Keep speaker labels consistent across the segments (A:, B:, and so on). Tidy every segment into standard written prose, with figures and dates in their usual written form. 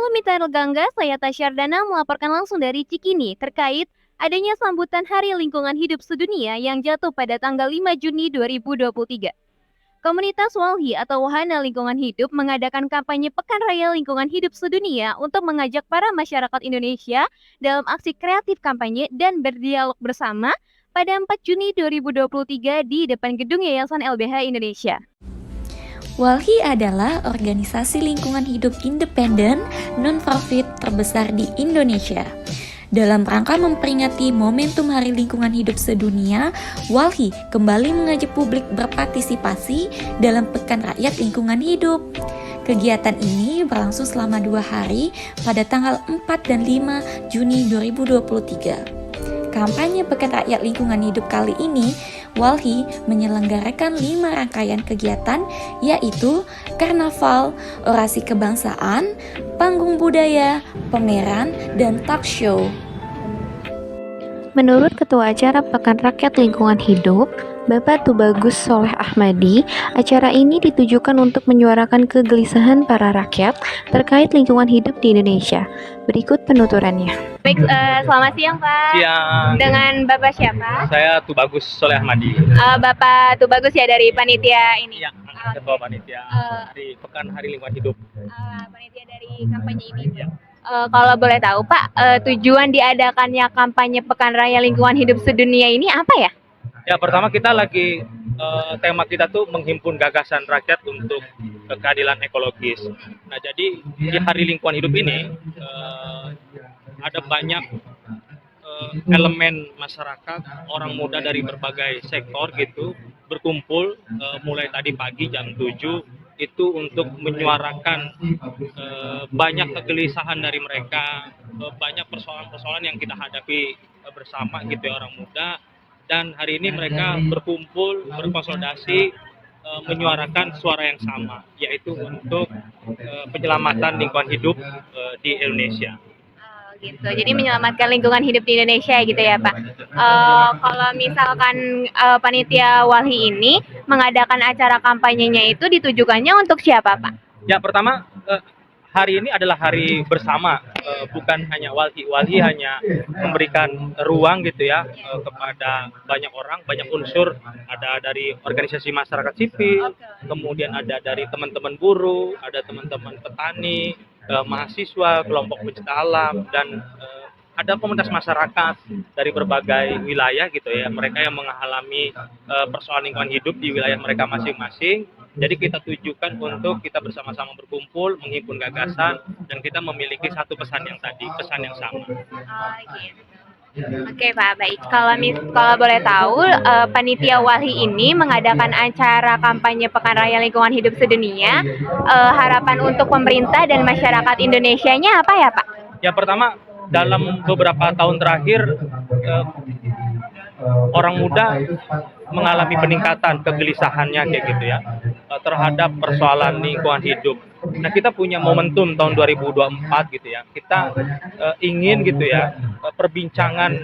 A: Halo Mitra Gangga, saya Tasyardana melaporkan langsung dari Cikini terkait adanya sambutan Hari Lingkungan Hidup Sedunia yang jatuh pada tanggal 5 Juni 2023. Komunitas Walhi atau Wahana Lingkungan Hidup mengadakan kampanye Pekan Raya Lingkungan Hidup Sedunia untuk mengajak para masyarakat Indonesia dalam aksi kreatif kampanye dan berdialog bersama pada 4 Juni 2023 di depan gedung Yayasan LBH Indonesia.
B: Walhi adalah organisasi lingkungan hidup independen non-profit terbesar di Indonesia. Dalam rangka memperingati momentum Hari Lingkungan Hidup Sedunia, Walhi kembali mengajak publik berpartisipasi dalam Pekan Rakyat Lingkungan Hidup. Kegiatan ini berlangsung selama 2 hari pada tanggal 4 dan 5 Juni 2023. Kampanye Pekan Rakyat Lingkungan Hidup kali ini, Walhi menyelenggarakan 5 rangkaian kegiatan, yaitu karnaval, orasi kebangsaan, panggung budaya, pameran, dan talk show.
C: Menurut Ketua Acara Pekan Rakyat Lingkungan Hidup, Bapak Tubagus Soleh Ahmadi, acara ini ditujukan untuk menyuarakan kegelisahan para rakyat terkait lingkungan hidup di Indonesia. Berikut penuturannya.
A: Baik, selamat siang Pak.
D: Siang.
A: Dengan Bapak siapa?
D: Saya Tubagus Soleh Ahmadi.
A: Bapak Tubagus ya dari panitia ini.
D: Ya, Ketua Panitia Hari Pekan Hari Lingkungan Hidup.
A: Panitia dari kampanye ini. Kalau boleh tahu Pak, tujuan diadakannya kampanye Pekan Raya Lingkungan Hidup Sedunia ini apa ya?
D: Ya, pertama kita lagi tema kita tuh menghimpun gagasan rakyat untuk keadilan ekologis. Nah, jadi di Hari Lingkungan Hidup ini ada banyak elemen masyarakat, orang muda dari berbagai sektor gitu berkumpul mulai tadi pagi jam 7 itu untuk menyuarakan banyak kegelisahan dari mereka, banyak persoalan-persoalan yang kita hadapi bersama gitu ya orang muda. Dan hari ini mereka berkumpul, berkonsolidasi, menyuarakan suara yang sama, yaitu untuk penyelamatan lingkungan hidup di Indonesia.
A: Gitu. Jadi menyelamatkan lingkungan hidup di Indonesia gitu ya Pak. Kalau misalkan panitia Walhi ini mengadakan acara kampanyenya itu ditujukannya untuk siapa Pak?
D: Ya, pertama hari ini adalah hari bersama, bukan hanya Walhi. Walhi hanya memberikan ruang gitu ya kepada banyak orang, banyak unsur. Ada dari organisasi masyarakat sipil, kemudian ada dari teman-teman buruh, ada teman-teman petani, mahasiswa, kelompok pecinta alam, dan ada komunitas masyarakat dari berbagai wilayah gitu ya. Mereka yang mengalami persoalan lingkungan hidup di wilayah mereka masing-masing. Jadi kita tujukan untuk kita bersama-sama berkumpul, menghimpun gagasan, dan kita memiliki satu pesan yang sama.
A: Gitu. Oke Pak, baik. Kalau boleh tahu, panitia Walhi ini mengadakan acara kampanye Pekan Raya Lingkungan Hidup Sedunia. Harapan untuk pemerintah dan masyarakat Indonesianya apa ya Pak?
D: Ya, pertama dalam beberapa tahun terakhir orang muda mengalami peningkatan kegelisahannya kayak gitu ya terhadap persoalan lingkungan hidup. Nah, kita punya momentum tahun 2024 gitu ya. Kita ingin gitu ya perbincangan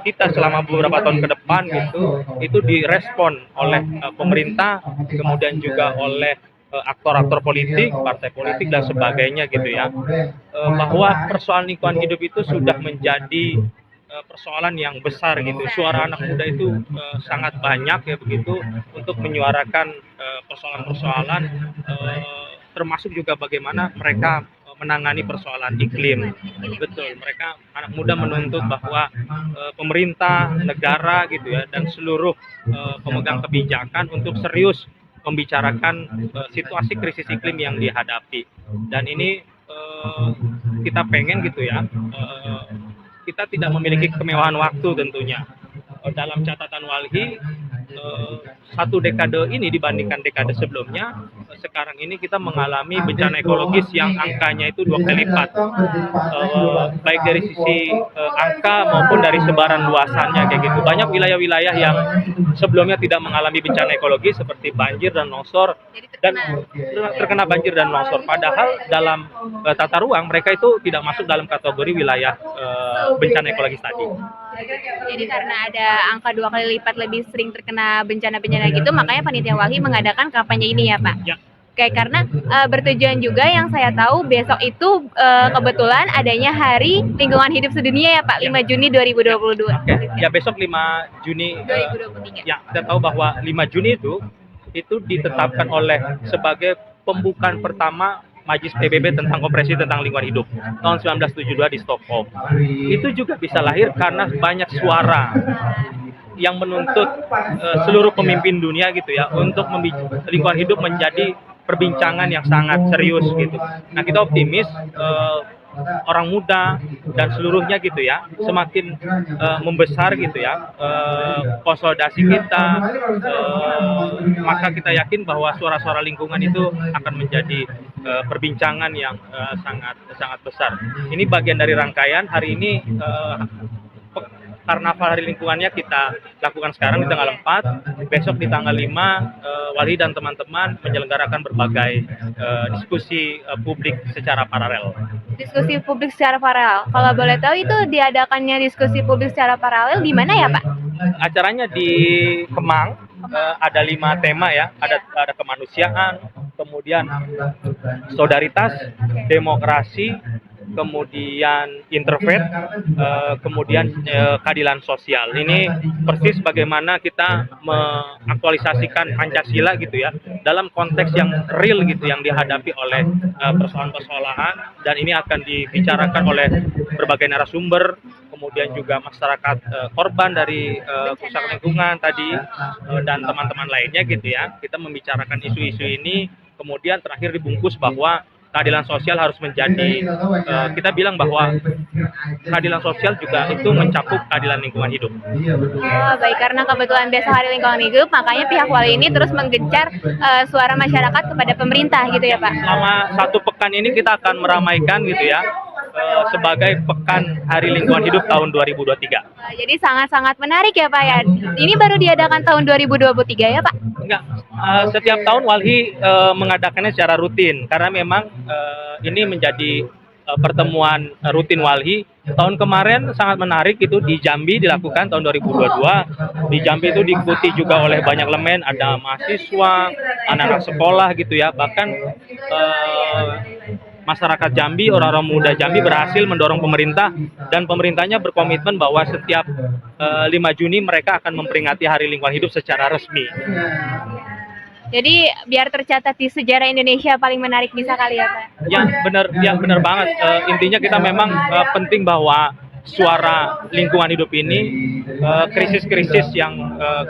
D: kita selama beberapa tahun ke depan gitu itu direspon oleh pemerintah, kemudian juga oleh aktor-aktor politik, partai politik dan sebagainya gitu ya. Bahwa persoalan lingkungan hidup itu sudah menjadi persoalan yang besar gitu. Suara anak muda itu sangat banyak ya begitu untuk menyuarakan persoalan-persoalan termasuk juga bagaimana mereka menangani persoalan iklim. Betul, mereka anak muda menuntut bahwa pemerintah, negara gitu ya dan seluruh pemegang kebijakan untuk serius membicarakan situasi krisis iklim yang dihadapi. Dan ini kita pengen gitu ya kita tidak memiliki kemewahan waktu tentunya. Dalam catatan Walhi, 1 dekade ini dibandingkan dekade sebelumnya, sekarang ini kita mengalami bencana ekologis yang angkanya itu 2 kali lipat. Baik dari sisi angka maupun dari sebaran luasannya kayak gitu. Banyak wilayah-wilayah yang sebelumnya tidak mengalami bencana ekologis seperti banjir dan longsor dan terkena banjir dan longsor. Padahal dalam tata ruang mereka itu tidak masuk dalam kategori wilayah bencana ekologis tadi.
A: Jadi karena ada angka 2 kali lipat lebih sering terkena bencana-bencana gitu, makanya panitia Walhi mengadakan kampanye ini ya Pak?
D: Ya.
A: Oke, karena bertujuan juga yang saya tahu besok itu kebetulan adanya Hari Lingkungan Hidup Sedunia ya Pak, 5 Juni 2022.
D: Oke, ya besok 5 Juni
A: 2023.
D: ya kita tahu bahwa 5 Juni itu ditetapkan oleh sebagai pembukaan pertama Majelis PBB tentang Konferensi tentang Lingkungan Hidup tahun 1972 di Stockholm. Itu juga bisa lahir karena banyak suara yang menuntut seluruh pemimpin dunia gitu ya untuk lingkungan hidup menjadi perbincangan yang sangat serius gitu. Nah kita optimis orang muda dan seluruhnya gitu ya semakin membesar gitu ya konsolidasi kita, maka kita yakin bahwa suara-suara lingkungan itu akan menjadi perbincangan yang sangat sangat besar. Ini bagian dari rangkaian hari ini. Karnaval Hari Lingkungannya kita lakukan sekarang di tanggal 4, besok di tanggal 5, Walhi dan teman-teman menyelenggarakan berbagai diskusi publik secara paralel.
A: Diskusi publik secara paralel. Kalau boleh tahu itu diadakannya diskusi publik secara paralel di mana ya Pak?
D: Acaranya di Kemang, ada 5 tema ya, ada kemanusiaan, kemudian solidaritas, demokrasi, kemudian interfaith, kemudian keadilan sosial. Ini persis bagaimana kita mengaktualisasikan Pancasila gitu ya dalam konteks yang real gitu yang dihadapi oleh persoalan-persoalan, dan ini akan dibicarakan oleh berbagai narasumber, kemudian juga masyarakat korban dari kerusakan lingkungan tadi dan teman-teman lainnya gitu ya. Kita membicarakan isu-isu ini, kemudian terakhir dibungkus bahwa keadilan sosial harus menjadi, kita bilang bahwa keadilan sosial juga itu mencakup keadilan lingkungan hidup.
A: Oh, baik, karena kebetulan besok Hari Lingkungan Hidup, makanya pihak Walhi ini terus menggencar suara masyarakat kepada pemerintah gitu ya Pak.
D: Selama 1 pekan ini kita akan meramaikan gitu ya sebagai Pekan Hari Lingkungan Hidup tahun 2023.
A: Jadi sangat-sangat menarik ya Pak ya. Ini baru diadakan tahun 2023 ya Pak?
D: Enggak, setiap tahun Walhi mengadakannya secara rutin karena memang ini menjadi pertemuan rutin Walhi. Tahun kemarin sangat menarik, itu di Jambi dilakukan tahun 2022. Di Jambi itu diikuti juga oleh banyak elemen, ada mahasiswa, anak-anak sekolah gitu ya. Bahkan masyarakat Jambi, orang-orang muda Jambi berhasil mendorong pemerintah, dan pemerintahnya berkomitmen bahwa setiap 5 Juni mereka akan memperingati Hari Lingkungan Hidup secara resmi.
A: Jadi biar tercatat di sejarah Indonesia paling menarik bisa kali ya Pak?
D: Ya benar banget. Intinya kita memang penting bahwa suara lingkungan hidup ini, krisis-krisis yang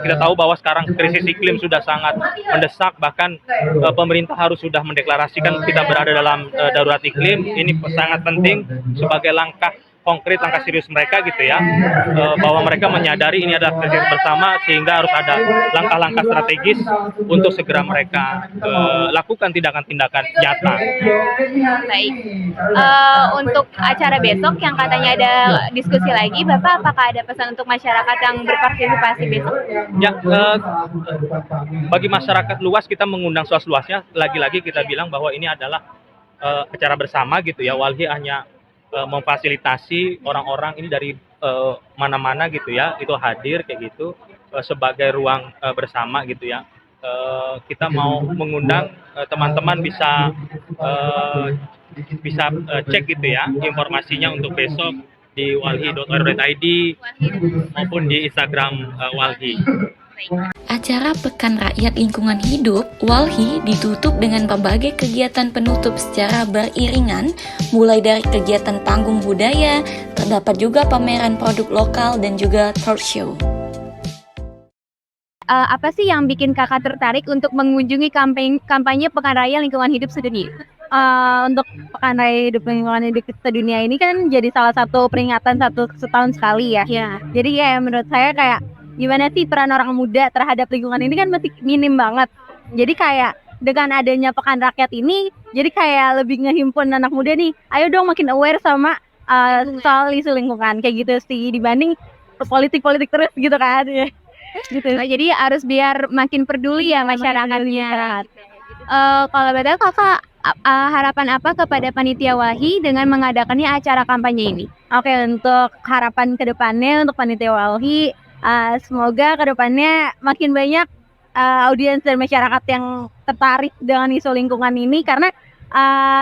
D: kita tahu bahwa sekarang krisis iklim sudah sangat mendesak, bahkan pemerintah harus sudah mendeklarasikan kita berada dalam darurat iklim. Ini sangat penting sebagai langkah konkret, langkah serius mereka gitu ya, bahwa mereka menyadari ini adalah krisis bersama, sehingga harus ada langkah-langkah strategis untuk segera mereka lakukan tindakan-tindakan nyata.
A: Baik, untuk acara besok yang katanya ada diskusi lagi, Bapak apakah ada pesan untuk masyarakat yang berpartisipasi besok?
D: Ya, bagi masyarakat luas kita mengundang seluas-luasnya. Lagi-lagi kita bilang bahwa ini adalah acara bersama gitu ya. Walhi hanya memfasilitasi orang-orang ini dari mana-mana gitu ya, itu hadir kayak gitu sebagai ruang bersama gitu ya. Kita mau mengundang teman-teman bisa cek gitu ya informasinya untuk besok di walhi.org.id maupun di Instagram Walhi.
B: Acara Pekan Rakyat Lingkungan Hidup Walhi ditutup dengan berbagai kegiatan penutup secara beriringan, mulai dari kegiatan panggung budaya, terdapat juga pameran produk lokal dan juga talk show.
A: Apa sih yang bikin kakak tertarik untuk mengunjungi kampanye Pekan Raya Lingkungan Hidup Sedunia? Untuk Pekan Raya Lingkungan Hidup Sedunia ini kan jadi salah satu peringatan setahun sekali ya. Jadi ya menurut saya kayak gimana sih peran orang muda terhadap lingkungan ini kan masih minim banget. Jadi kayak dengan adanya Pekan Rakyat ini, jadi kayak lebih ngehimpun anak muda nih. Ayo dong makin aware sama soal isu lingkungan kayak gitu sih, dibanding politik terus gitu kan. Gitu. Nah, jadi harus biar makin peduli ya masyarakatnya. Kalau betul kakak harapan apa kepada panitia Walhi dengan mengadakannya acara kampanye ini? Oke, untuk harapan kedepannya untuk panitia Walhi, semoga kedepannya makin banyak audiens dan masyarakat yang tertarik dengan isu lingkungan ini, karena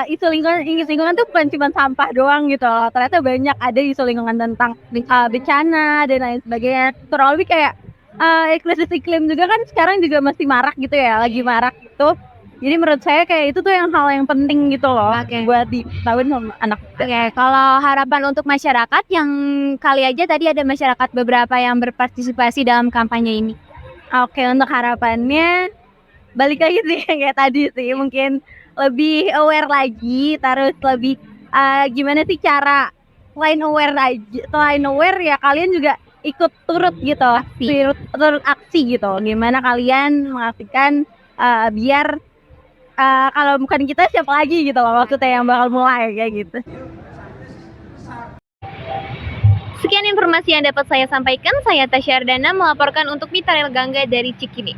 A: isu lingkungan tuh bukan cuma sampah doang gitu loh. Ternyata banyak ada isu lingkungan tentang bencana dan lain sebagainya. Kurang lebih kayak krisis iklim juga kan sekarang juga masih marak gitu ya, lagi marak gitu. Jadi menurut saya kayak itu tuh yang hal yang penting gitu loh buat diketahui sama anak.
B: Oke, kalau harapan untuk masyarakat yang kali aja tadi ada masyarakat beberapa yang berpartisipasi dalam kampanye ini.
A: Oke, untuk harapannya balik lagi sih kayak tadi sih, mungkin lebih aware lagi, terus lebih gimana sih cara selain aware ya kalian juga ikut turut gitu, turut aksi gitu. Gimana kalian mengaksikan biar kalau bukan kita siapa lagi gitu loh maksudnya yang bakal mulai kayak gitu.
B: Sekian informasi yang dapat saya sampaikan. Saya Tasya Ardana melaporkan untuk Mitra Gangga dari Cikini.